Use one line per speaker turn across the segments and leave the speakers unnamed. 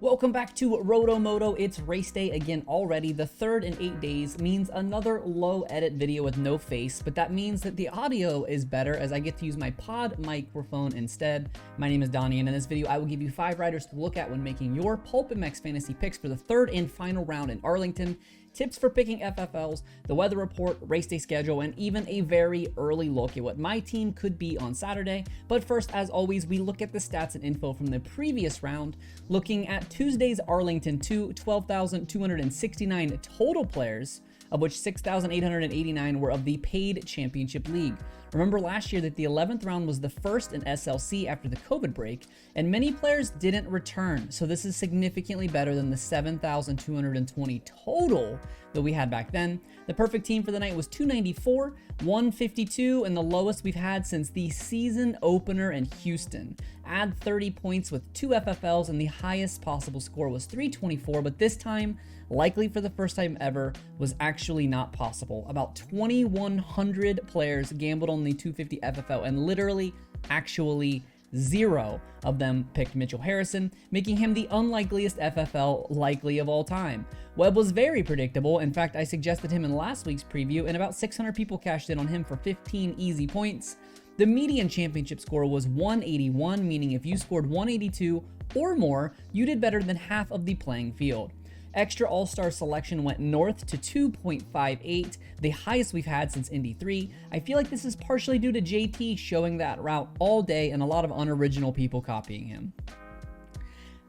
Welcome back to RotoMoto. It's race day again already. The third in 8 days means another low edit video with no face, but that means that the audio is better as I get to use my pod microphone instead. My name is Donnie, and in this video I will give you 5 riders to look at when making your PulpMX fantasy picks for the third and final round in Arlington, tips for picking FFLs, the weather report, race day schedule, and even a very early look at what my team could be on Saturday. But first, as always, we look at the stats and info from the previous round, looking at Tuesday's Arlington 12,269 total players, of which 6,889 were of the paid championship league. Remember last year that the 11th round was the first in SLC after the COVID break, and many players didn't return, so this is significantly better than the 7,220 total that we had back then. The perfect team for the night was 294, 152, and the lowest we've had since the season opener in Houston. Add 30 points with 2 FFLs, and the highest possible score was 324, but this time, likely for the first time ever, was actually not possible. About 2,100 players gambled on the 250 FFL, and literally, actually, 0 of them picked Mitchell Harrison, making him the unlikeliest FFL likely of all time. Webb was very predictable. In fact, I suggested him in last week's preview, and about 600 people cashed in on him for 15 easy points. The median championship score was 181, meaning if you scored 182 or more, you did better than half of the playing field. Extra All-Star selection went north to 2.58, the highest we've had since Indy 3. I feel like this is partially due to JT showing that route all day and a lot of unoriginal people copying him.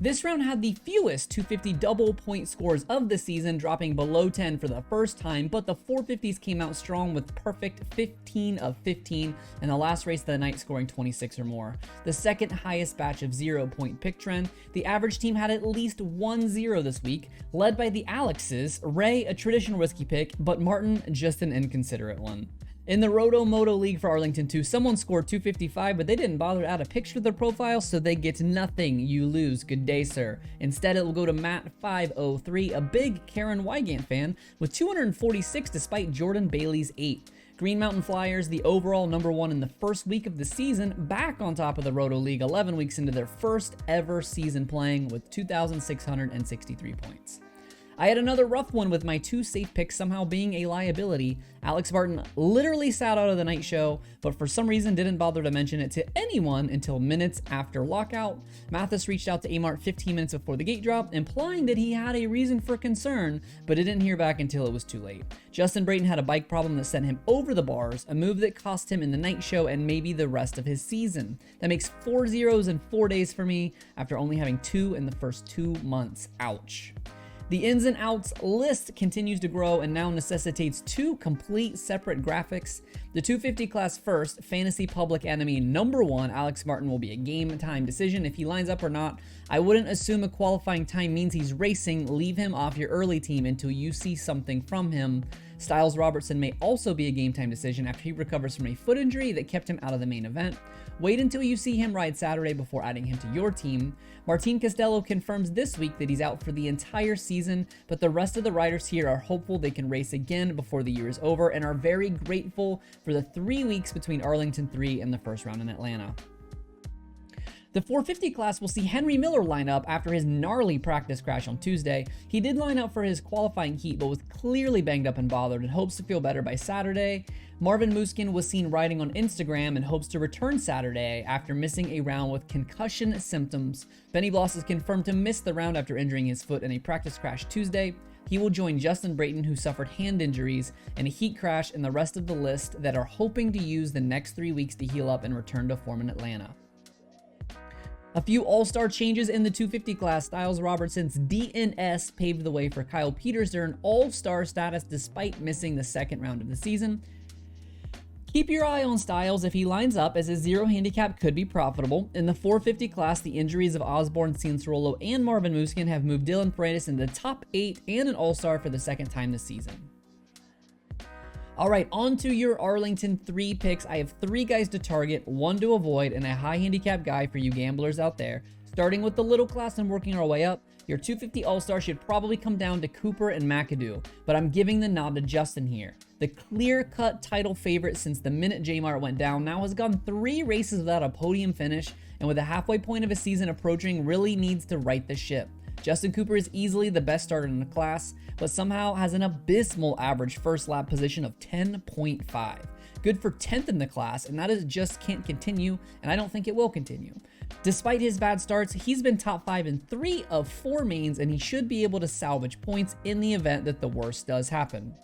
This round had the fewest 250 double point scores of the season, dropping below 10 for the first time, but the 450s came out strong with perfect 15 of 15, and the last race of the night scoring 26 or more. The second highest batch of 0-point pick trend. The average team had at least 1 0 this week, led by the Alexes, Ray a traditional risky pick, but Martin just an inconsiderate one. In the RotoMoto League for Arlington 2, someone scored 255, but they didn't bother to add a picture of their profile, so they get nothing. You lose. Good day, sir. Instead, it will go to Matt503, a big Karen Wygant fan, with 246 despite Jordan Bailey's 8. Green Mountain Flyers, the overall #1 in the first week of the season, back on top of the Roto League 11 weeks into their first ever season playing with 2,663 points. I had another rough one with my 2 safe picks somehow being a liability. Alex Barton literally sat out of the night show, but for some reason didn't bother to mention it to anyone until minutes after lockout. Mathis reached out to Amart 15 minutes before the gate drop, implying that he had a reason for concern, but didn't hear back until it was too late. Justin Brayton had a bike problem that sent him over the bars, a move that cost him in the night show and maybe the rest of his season. That makes 4 zeros in 4 days for me after only having 2 in the first 2 months. Ouch. The ins and outs list continues to grow and now necessitates 2 complete separate graphics. The 250 class first, fantasy public enemy #1, Alex Martin will be a game time decision if he lines up or not. I wouldn't assume a qualifying time means he's racing. Leave him off your early team until you see something from him. Styles Robertson may also be a game time decision after he recovers from a foot injury that kept him out of the main event. Wait until you see him ride Saturday before adding him to your team. Martin Castello confirms this week that he's out for the entire season, but the rest of the riders here are hopeful they can race again before the year is over and are very grateful for the 3 weeks between Arlington 3 and the first round in Atlanta. The 450 class will see Henry Miller line up after his gnarly practice crash on Tuesday. He did line up for his qualifying heat, but was clearly banged up and bothered and hopes to feel better by Saturday. Marvin Muskin was seen riding on Instagram and hopes to return Saturday after missing a round with concussion symptoms. Benny Bloss is confirmed to miss the round after injuring his foot in a practice crash Tuesday. He will join Justin Brayton, who suffered hand injuries and a heat crash, and the rest of the list that are hoping to use the next 3 weeks to heal up and return to form in Atlanta. A few all-star changes in the 250 class. Styles Robertson's DNS paved the way for Kyle Peters to earn all-star status despite missing the second round of the season. Keep your eye on Styles if he lines up, as his 0 handicap could be profitable. In the 450 class, the injuries of Osborne, Cianciarulo, and Marvin Muskin have moved Dylan Paredes into the top 8 and an all-star for the second time this season. All right, on to your Arlington 3 picks. I have 3 guys to target, 1 to avoid, and a high handicap guy for you gamblers out there. Starting with the little class and working our way up, your 250 All-Star should probably come down to Cooper and McAdoo, but I'm giving the nod to Justin here. The clear-cut title favorite since the minute J-Mart went down now has gone 3 races without a podium finish, and with the halfway point of his season approaching, really needs to right the ship. Justin Cooper is easily the best starter in the class, but somehow has an abysmal average first lap position of 10.5. Good for 10th in the class, and that just can't continue, and I don't think it will continue. Despite his bad starts, he's been top 5 in 3 of 4 mains, and he should be able to salvage points in the event that the worst does happen.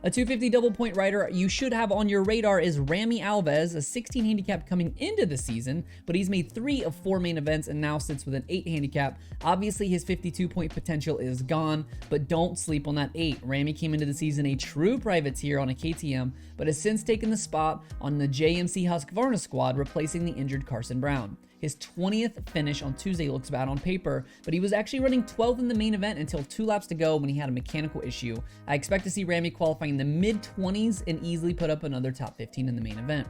A 250 double point rider you should have on your radar is Ramy Alves, a 16 handicap coming into the season, but he's made 3 of 4 main events and now sits with an 8 handicap. Obviously, his 52 point potential is gone, but don't sleep on that 8. Ramy came into the season a true privateer on a KTM, but has since taken the spot on the JMC Husqvarna squad, replacing the injured Carson Brown. His 20th finish on Tuesday looks bad on paper, but he was actually running 12th in the main event until 2 laps to go when he had a mechanical issue. I expect to see Ramy qualifying in the mid-20s and easily put up another top 15 in the main event.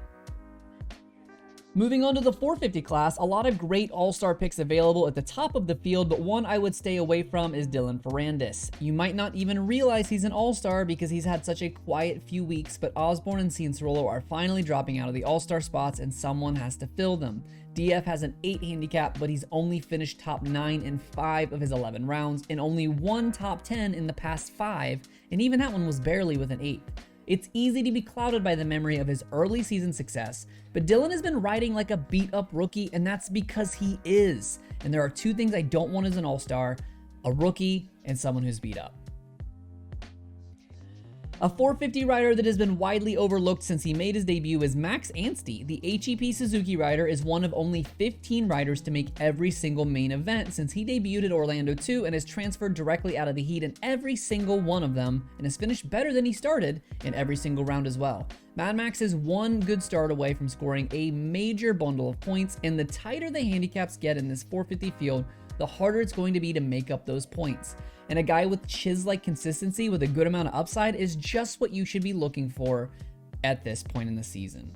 Moving on to the 450 class, a lot of great all-star picks available at the top of the field, but one I would stay away from is Dylan Ferrandis. You might not even realize he's an all-star because he's had such a quiet few weeks, but Osborne and Cianciarulo are finally dropping out of the all-star spots and someone has to fill them. DF has an 8 handicap, but he's only finished top 9 in 5 of his 11 rounds and only 1 top 10 in the past 5, and even that one was barely with an 8. It's easy to be clouded by the memory of his early season success, but Dylan has been riding like a beat-up rookie, and that's because he is. And there are 2 things I don't want as an all-star: a rookie and someone who's beat up. A 450 rider that has been widely overlooked since he made his debut is Max Anstey. The HEP Suzuki rider is one of only 15 riders to make every single main event since he debuted at Orlando 2 and has transferred directly out of the heat in every single one of them and has finished better than he started in every single round as well. Mad Max is one good start away from scoring a major bundle of points, and the tighter the handicaps get in this 450 field, the harder it's going to be to make up those points. And a guy with Chiz-like consistency with a good amount of upside is just what you should be looking for at this point in the season.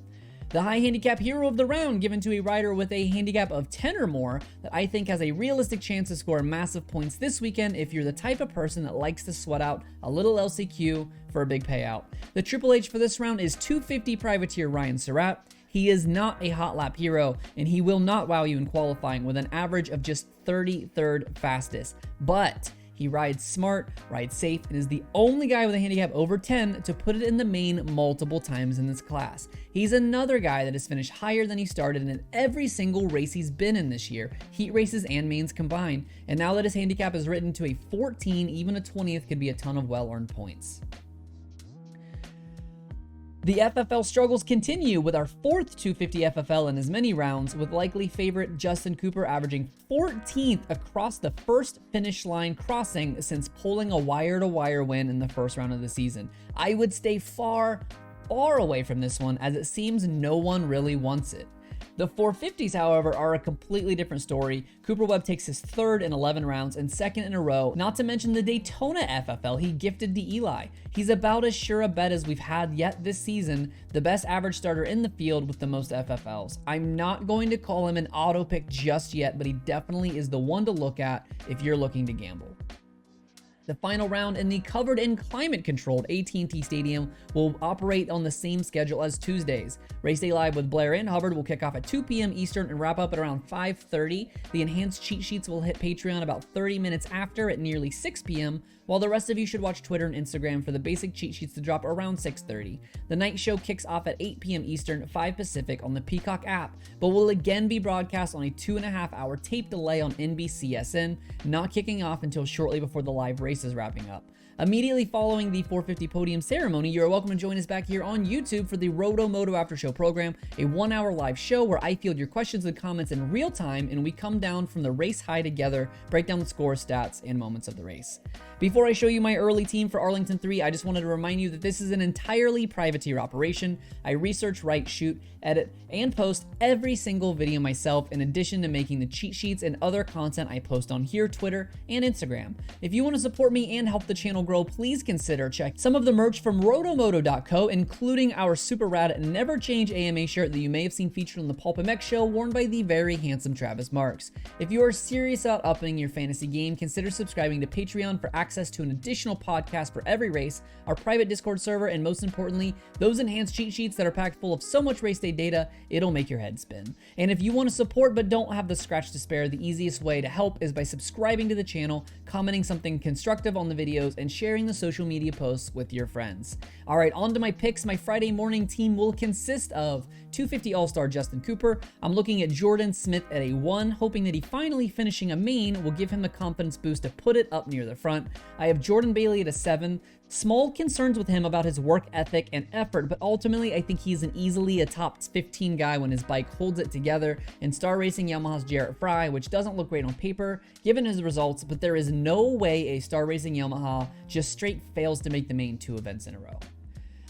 The high handicap hero of the round given to a rider with a handicap of 10 or more that I think has a realistic chance to score massive points this weekend if you're the type of person that likes to sweat out a little LCQ for a big payout. The Triple H for this round is 250 privateer Ryan Surratt. He is not a hot lap hero, and he will not wow you in qualifying with an average of just 33rd fastest. But he rides smart, rides safe, and is the only guy with a handicap over 10 to put it in the main multiple times in this class. He's another guy that has finished higher than he started in every single race he's been in this year, heat races and mains combined, and now that his handicap is written to a 14, even a 20th could be a ton of well-earned points. The FFL struggles continue with our 4th 250 FFL in as many rounds, with likely favorite Justin Cooper averaging 14th across the first finish line crossing since pulling a wire-to-wire win in the first round of the season. I would stay far away from this one, as it seems no one really wants it. The 450s, however, are a completely different story. Cooper Webb takes his 3rd in 11 rounds and 2nd in a row, not to mention the Daytona FFL he gifted to Eli. He's about as sure a bet as we've had yet this season, the best average starter in the field with the most FFLs. I'm not going to call him an auto pick just yet, but he definitely is the one to look at if you're looking to gamble. The final round in the covered and climate-controlled AT&T Stadium will operate on the same schedule as Tuesdays. Race Day Live with Blair and Hubbard will kick off at 2 p.m. Eastern and wrap up at around 5:30. The enhanced cheat sheets will hit Patreon about 30 minutes after at nearly 6 p.m., while the rest of you should watch Twitter and Instagram for the basic cheat sheets to drop around 6:30. The night show kicks off at 8 p.m. Eastern, 5 Pacific on the Peacock app, but will again be broadcast on a 2.5-hour tape delay on NBCSN, not kicking off until shortly before the live race is wrapping up. Immediately following the 450 podium ceremony, you are welcome to join us back here on YouTube for the RotoMoto After Show program, a 1-hour live show where I field your questions and comments in real time, and we come down from the race high together, break down the score, stats, and moments of the race. Before I show you my early team for Arlington 3, I just wanted to remind you that this is an entirely privateer operation. I research, write, shoot, edit, and post every single video myself, in addition to making the cheat sheets and other content I post on here, Twitter, and Instagram. If you want to support support me and help the channel grow, please consider checking some of the merch from RotoMoto.co, including our super rad Never Change AMA shirt that you may have seen featured on the PulpMX show, worn by the very handsome Travis Marks. If you are serious about upping your fantasy game, consider subscribing to Patreon for access to an additional podcast for every race, our private Discord server, and most importantly, those enhanced cheat sheets that are packed full of so much race day data, it'll make your head spin. And if you want to support but don't have the scratch to spare, the easiest way to help is by subscribing to the channel, commenting something constructive on the videos, and sharing the social media posts with your friends. All right, on to my picks. My Friday morning team will consist of 250 All-Star Justin Cooper. I'm looking at Jordan Smith at a 1, hoping that he finally finishing a main will give him the confidence boost to put it up near the front. I have Jordan Bailey at a 7. Small concerns with him about his work ethic and effort, but ultimately I think he's an easily a top 15 guy when his bike holds it together. In Star Racing, Yamaha's Jarrett Fry, which doesn't look great on paper given his results, but there is no way a Star Racing Yamaha just straight fails to make the main 2 events in a row.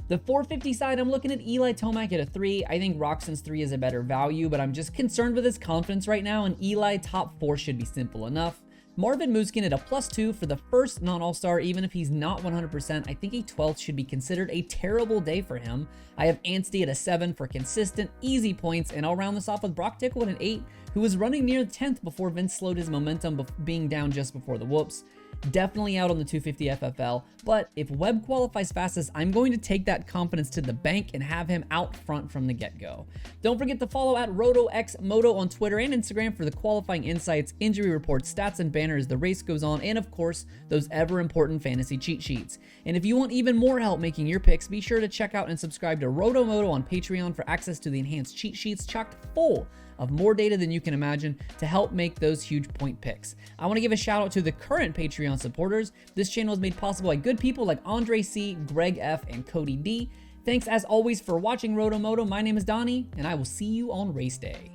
The 450 side, I'm looking at Eli Tomac at a 3. I think Roxon's 3 is a better value, but I'm just concerned with his confidence right now, and Eli top 4 should be simple enough. Marvin Muskin at a +2 for the first non-all-star. Even if he's not 100%, I think a 12th should be considered a terrible day for him. I have Anstey at a 7 for consistent, easy points, and I'll round this off with Brock Tickle at an 8, who was running near 10th before Vince slowed his momentum being down just before the whoops. Definitely out on the 250 FFL, but if Webb qualifies fastest, I'm going to take that confidence to the bank and have him out front from the get-go. Don't forget to follow at RotoMoto on Twitter and Instagram for the qualifying insights, injury reports, stats, and banners as the race goes on, and of course, those ever-important fantasy cheat sheets. And if you want even more help making your picks, be sure to check out and subscribe to RotoMoto on Patreon for access to the enhanced cheat sheets chocked full of more data than you can imagine to help make those huge point picks. I want to give a shout out to the current Patreon supporters. This channel is made possible by good people like Andre C, Greg F, and Cody D. Thanks as always for watching RotoMoto. My name is Donnie, and I will see you on race day.